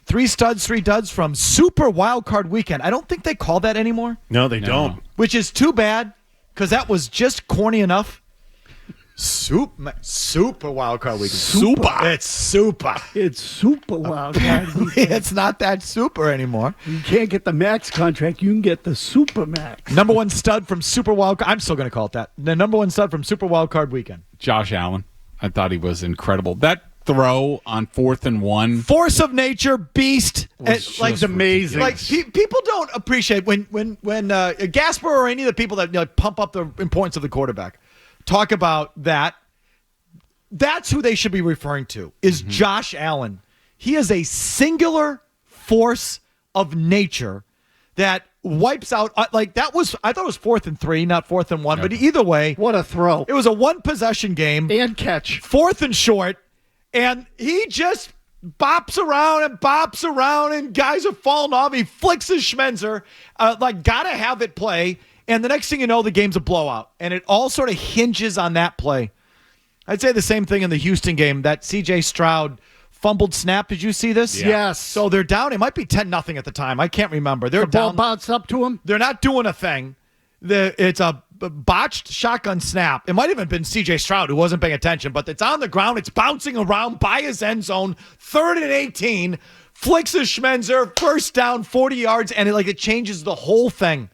3 studs, 3 duds from Super Wildcard Weekend. I don't think they call that anymore. No, they don't. Which is too bad, because that was just corny enough. Super Wildcard Weekend. Super. It's super. It's Super Wildcard. It's not that super anymore. You can't get the max contract. You can get the Super Max. Number 1 stud from Super Wildcard. I'm still going to call it that. The number 1 stud from Super Wildcard Weekend. Josh Allen. I thought he was incredible. That throw on 4th and 1. Force of nature, beast. It's amazing. Like people don't appreciate when Gasper or any of the people that pump up the importance of the quarterback talk about that. That's who they should be referring to is Josh Allen. He is a singular force of nature that wipes out that was I thought it was 4th and 3, not 4th and 1, but either way, What a throw. it was a 1 possession game, And catch. 4th and short, and he just bops around and guys are falling off. He flicks his schmenzer, gotta have it play. And the next thing you know, the game's a blowout. And it all sort of hinges on that play. I'd say the same thing in the Houston game. That C.J. Stroud fumbled snap. Did you see this? Yeah. Yes. So they're down. It might be 10-0 at the time. I can't remember. They're The ball down. bounced up to him. They're not doing a thing. It's a botched shotgun snap. It might have even been C.J. Stroud who wasn't paying attention, but it's on the ground. It's bouncing around by his end zone. 3rd and 18. Flicks his schmenzer. 1st down, 40 yards, and it changes the whole thing.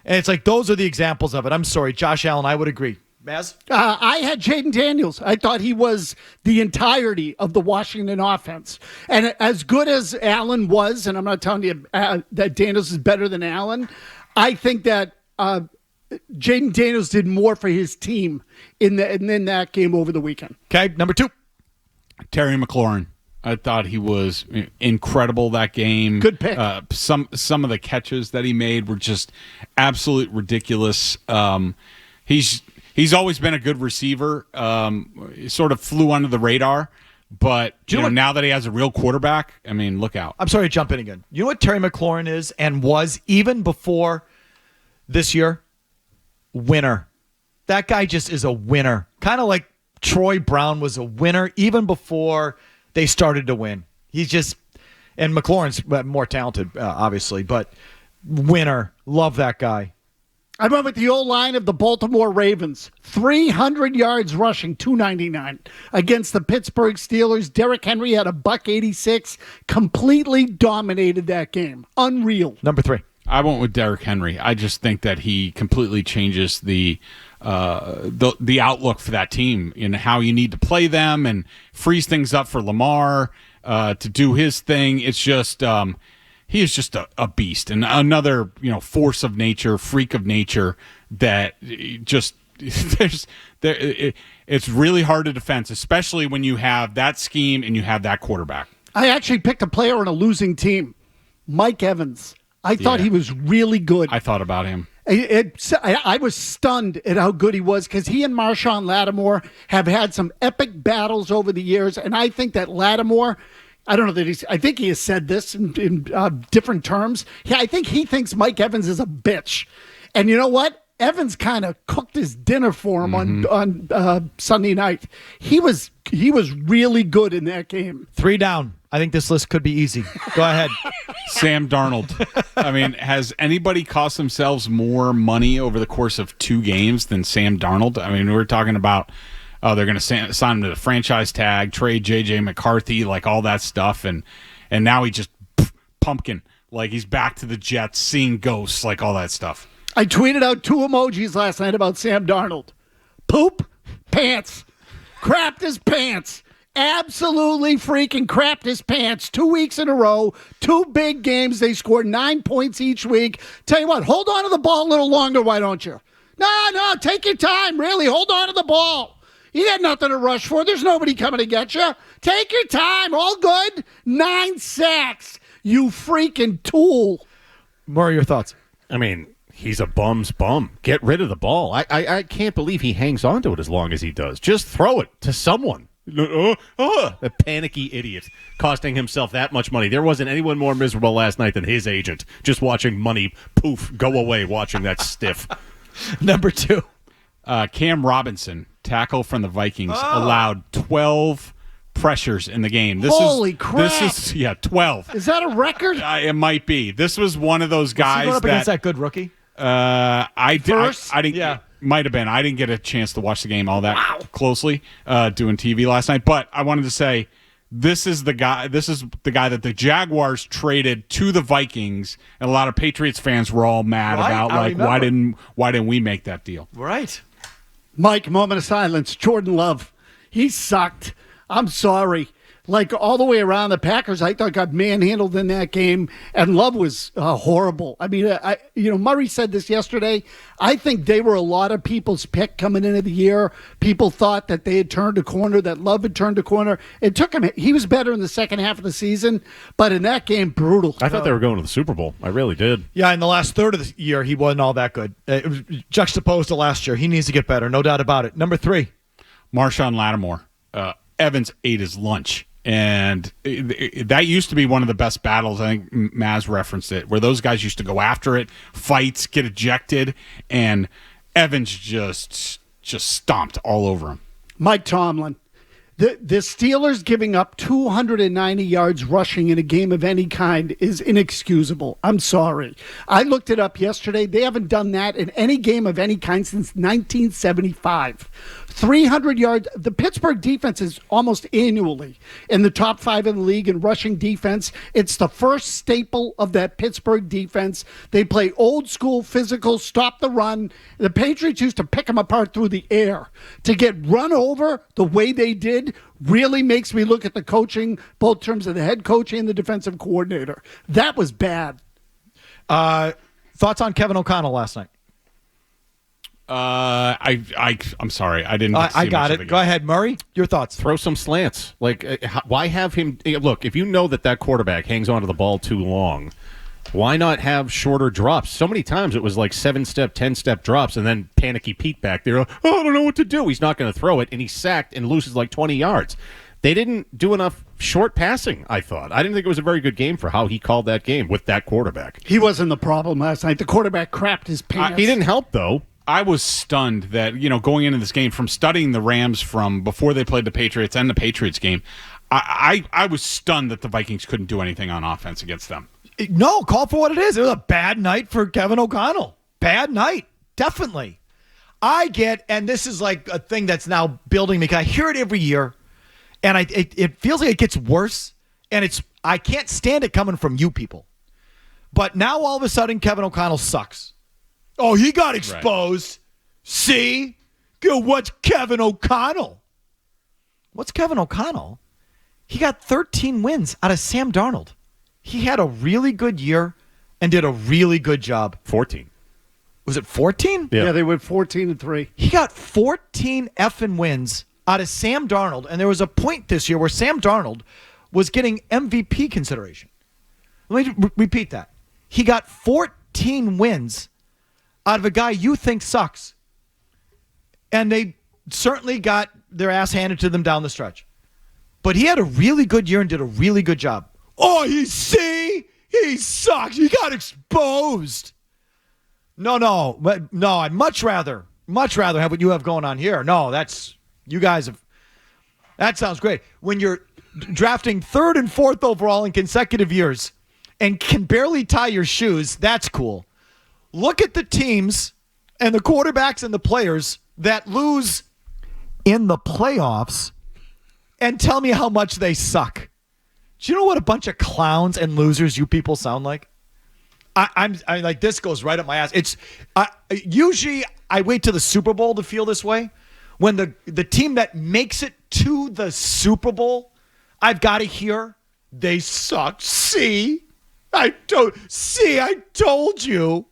And it's like those are the examples of it. I'm sorry, Josh Allen, I would agree. Mazz? I had Jaden Daniels. I thought he was the entirety of the Washington offense. And as good as Allen was, and I'm not telling you that Daniels is better than Allen, I think that Jaden Daniels did more for his team in that game over the weekend. Okay, number 2. Terry McLaurin. I thought he was incredible that game. Good pick. Some of the catches that he made were just absolute ridiculous. He's always been a good receiver. He sort of flew under the radar, but now that he has a real quarterback, I mean, look out. I'm sorry to jump in again. You know what Terry McLaurin is and was even before this year? Winner. That guy just is a winner. Kind of like Troy Brown was a winner even before they started to win. He's just, and McLaurin's more talented, obviously, but winner. Love that guy. I went with the old line of the Baltimore Ravens. 300 yards rushing, 299 against the Pittsburgh Steelers. Derrick Henry had a $186, completely dominated that game. Unreal. Number 3. I went with Derrick Henry. I just think that he completely changes the outlook for that team and how you need to play them and frees things up for Lamar to do his thing. It's just he is just a beast and another force of nature, freak of nature that just it's really hard to defend, especially when you have that scheme and you have that quarterback. I actually picked a player on a losing team, Mike Evans. I thought he was really good. I thought about him. I was stunned at how good he was because he and Marshon Lattimore have had some epic battles over the years, and I think that Lattimore, I don't know that I think he has said this in different terms. I think he thinks Mike Evans is a bitch, and you know what? Evans kind of cooked his dinner for him on Sunday night. He was really good in that game. 3 down. I think this list could be easy. Go ahead. Sam Darnold. I mean, has anybody cost themselves more money over the course of 2 games than Sam Darnold? I mean, we're talking about they're going to sign him to the franchise tag, trade J.J. McCarthy, like all that stuff, and now he just pumpkin, like he's back to the Jets, seeing ghosts, like all that stuff. I tweeted out 2 emojis last night about Sam Darnold. Poop, pants. Crapped his pants. Absolutely freaking crapped his pants 2 weeks in a row. 2 big games. They scored 9 points each week. Tell you what, hold on to the ball a little longer, why don't you? No, take your time, really. Hold on to the ball. You got nothing to rush for. There's nobody coming to get you. Take your time. All good. 9 sacks. You freaking tool. Murray, your thoughts? I mean, he's a bum's bum. Get rid of the ball. I can't believe he hangs on to it as long as he does. Just throw it to someone. A panicky idiot costing himself that much money. There wasn't anyone more miserable last night than his agent, just watching money poof go away, watching that stiff. Number 2. Cam Robinson, tackle from the Vikings, allowed 12 pressures in the game. Holy crap. This is 12. Is that a record? It might be. This was one of those guys Going up against that good rookie. I didn't. Yeah. Might have been. I didn't get a chance to watch the game all that closely doing TV last night. But I wanted to say this is the guy. This is the guy that the Jaguars traded to the Vikings, and a lot of Patriots fans were all mad Right, about I why remember. didn't we make that deal? Right. Mike, moment of silence. Jordan Love. He sucked. I'm sorry. Like all the way around, the Packers, I thought, got manhandled in that game, and Love was horrible. I mean, Murray said this yesterday. I think they were a lot of people's pick coming into the year. People thought that they had turned a corner, that Love had turned a corner. It took him. He was better in the second half of the season, but in that game, brutal. I thought they were going to the Super Bowl. I really did. Yeah, in the last third of the year, he wasn't all that good. It was juxtaposed to last year. He needs to get better, no doubt about it. Number 3. Marshon Lattimore. Evans ate his lunch. And that used to be one of the best battles. I think Mazz referenced it, where those guys used to go after it, fights, get ejected, and Evans just stomped all over him. Mike Tomlin. The Steelers giving up 290 yards rushing in a game of any kind is inexcusable. I'm sorry. I looked it up yesterday. They haven't done that in any game of any kind since 1975. 300 yards. The Pittsburgh defense is almost annually in the top 5 in the league in rushing defense. It's the first staple of that Pittsburgh defense. They play old school, physical, stop the run. The Patriots used to pick them apart through the air. To get run over the way they did really makes me look at the coaching, both in terms of the head coach and the defensive coordinator. That was bad. Thoughts on Kevin O'Connell last night? I'm sorry, I didn't. I got it. Go ahead, Murray. Your thoughts. Throw some slants. Like, why have him? Look, if you know that quarterback hangs onto the ball too long, why not have shorter drops? So many times it was like 7-step, 10-step drops, and then panicky Pete back there. Oh, I don't know what to do. He's not going to throw it, and he's sacked and loses like 20 yards. They didn't do enough short passing, I thought. I didn't think it was a very good game for how he called that game with that quarterback. He wasn't the problem last night. The quarterback crapped his pants. He didn't help, though. I was stunned that, going into this game, from studying the Rams from before they played the Patriots and the Patriots game, I was stunned that the Vikings couldn't do anything on offense against them. No, call for what it is. It was a bad night for Kevin O'Connell. Bad night. Definitely. I get, and this is like a thing that's now building me, because I hear it every year, and it feels like it gets worse, and I can't stand it coming from you people. But now all of a sudden, Kevin O'Connell sucks. Oh, he got exposed. Right. See? What's Kevin O'Connell? What's Kevin O'Connell? He got 13 wins out of Sam Darnold. He had a really good year and did a really good job. 14. Was it 14? Yeah, they went 14-3. He got 14 effing wins out of Sam Darnold, and there was a point this year where Sam Darnold was getting MVP consideration. Let me repeat that. He got 14 wins out of a guy you think sucks. And they certainly got their ass handed to them down the stretch. But he had a really good year and did a really good job. Oh, he sucks. He got exposed. No. I'd much rather have what you have going on here. No, that sounds great. When you're drafting 3rd and 4th overall in consecutive years and can barely tie your shoes, that's cool. Look at the teams and the quarterbacks and the players that lose in the playoffs and tell me how much they suck. Do you know what a bunch of clowns and losers you people sound like? I'm like, this goes right up my ass. It's usually I wait till the Super Bowl to feel this way. When the team that makes it to the Super Bowl, I've got to hear they suck. I told you.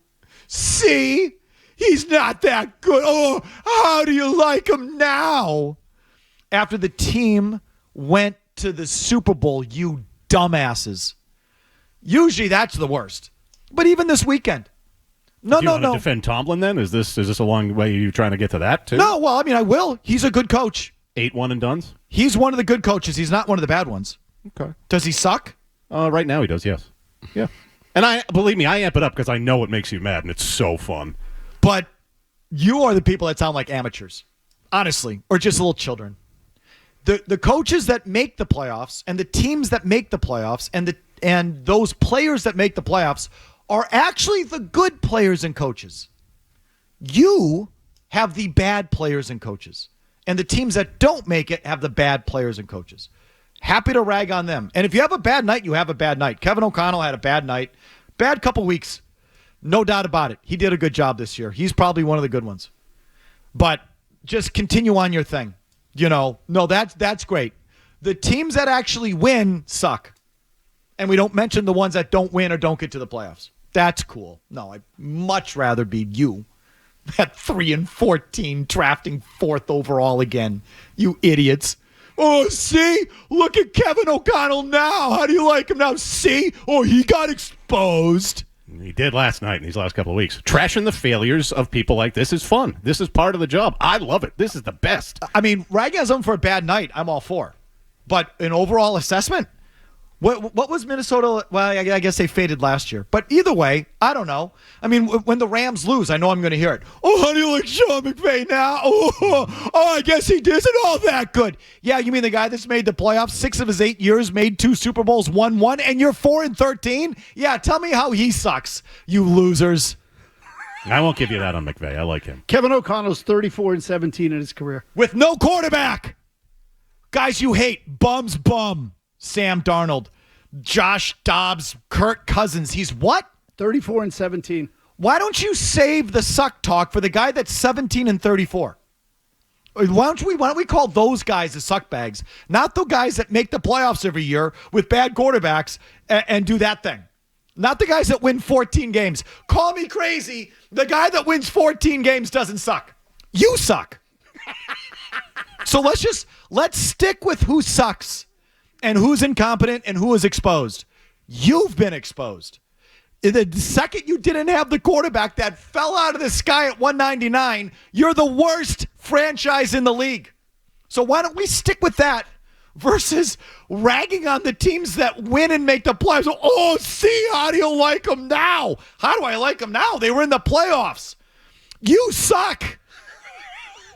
See, he's not that good. Oh, how do you like him now? After the team went to the Super Bowl, you dumbasses. Usually that's the worst. But even this weekend. No. Defend Tomlin then? Is this a long way you trying to get to that too? No, well, I mean, I will. He's a good coach. 8-1 and dones? He's one of the good coaches. He's not one of the bad ones. Okay. Does he suck? Right now he does, yes. Yeah. And believe me, I amp it up because I know it makes you mad, and it's so fun. But you are the people that sound like amateurs, honestly, or just little children. The coaches that make the playoffs and the teams that make the playoffs and those players that make the playoffs are actually the good players and coaches. You have the bad players and coaches. And the teams that don't make it have the bad players and coaches. Happy to rag on them. And if you have a bad night, you have a bad night. Kevin O'Connell had a bad night. Bad couple weeks. No doubt about it. He did a good job this year. He's probably one of the good ones. But just continue on your thing. No, that's great. The teams that actually win suck. And we don't mention the ones that don't win or don't get to the playoffs. That's cool. No, I'd much rather be you at 3-14 drafting 4th overall again. You idiots. Oh, see? Look at Kevin O'Connell now. How do you like him now? See? Oh, he got exposed. He did last night in these last couple of weeks. Trashing the failures of people like this is fun. This is part of the job. I love it. This is the best. I mean, ragging on someone for a bad night, I'm all for. But an overall assessment? What was Minnesota? Well, I guess they faded last year. But either way, I don't know. I mean, when the Rams lose, I know I'm going to hear it. Oh, how do you like Sean McVay now? Oh, I guess he isn't all that good. Yeah, you mean the guy that's made the playoffs 6 of his 8 years, made 2 Super Bowls, won 1, and you're 4-13? Yeah, tell me how he sucks, you losers. I won't give you that on McVay. I like him. Kevin O'Connell's 34-17 in his career. With no quarterback. Guys you hate. Bum. Sam Darnold, Josh Dobbs, Kirk Cousins. He's what? 34-17. Why don't you save the suck talk for the guy that's 17-34? Why don't we call those guys the suck bags, not the guys that make the playoffs every year with bad quarterbacks and do that thing? Not the guys that win 14 games. Call me crazy. The guy that wins 14 games doesn't suck. You suck. So let's stick with who sucks. And who's incompetent and who is exposed. You've been exposed. The second you didn't have the quarterback that fell out of the sky at 199, you're the worst franchise in the league. So why don't we stick with that versus ragging on the teams that win and make the playoffs? Oh, see, how do you like them now? How do I like them now? They were in the playoffs. You suck.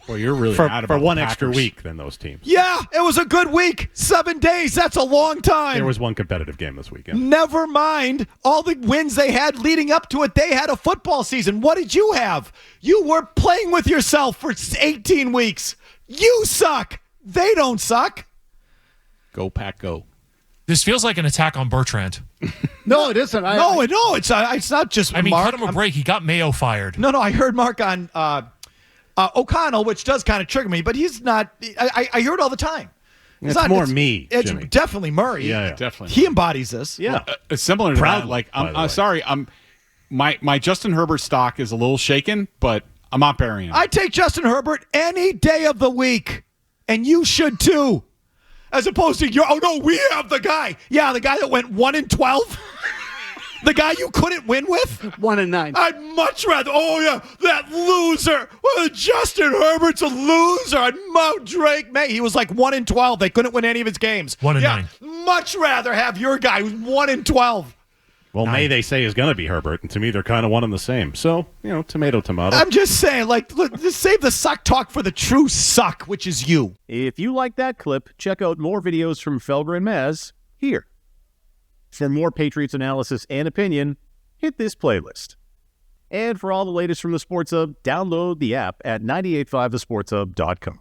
Well, you're really For mad about one the extra Packers. week than those teams. Yeah, it was a good week. 7 days. That's a long time. There was one competitive game this weekend. Never mind all the wins they had leading up to it. They had a football season. What did you have? You were playing with yourself for 18 weeks. You suck. They don't suck. Go, Pack, go. This feels like an attack on Bertrand. No, it isn't. No, it's not just I mean, Mark. cut him a break. He got Mayo fired. No, I heard Mark on O'Connell, which does kind of trigger me, but he's not. I hear it all the time. It's more me, It's Jimmy. definitely Murray. Yeah. Definitely. He embodies this. Yeah. Similar to Proudly, that. Like, by the way. I'm sorry. My Justin Herbert stock is a little shaken, but I'm not burying him. I take Justin Herbert any day of the week, and you should too. As opposed to we have the guy. Yeah, the guy that went 1-12. The guy you couldn't win with? 1-9. I'd much rather. Oh yeah, that loser. Well, Justin Herbert's a loser. I'd mount Drake May. He was like 1-12. They couldn't win any of his games. 1-9. Yeah, much rather have your guy who's 1-12. Well, May, they say, is going to be Herbert, and to me, they're kind of one and the same. So, tomato. I'm just saying, look, just save the suck talk for the true suck, which is you. If you like that clip, check out more videos from Felger and Mazz here. For more Patriots analysis and opinion, hit this playlist. And for all the latest from the Sports Hub, download the app at 985thesportshub.com.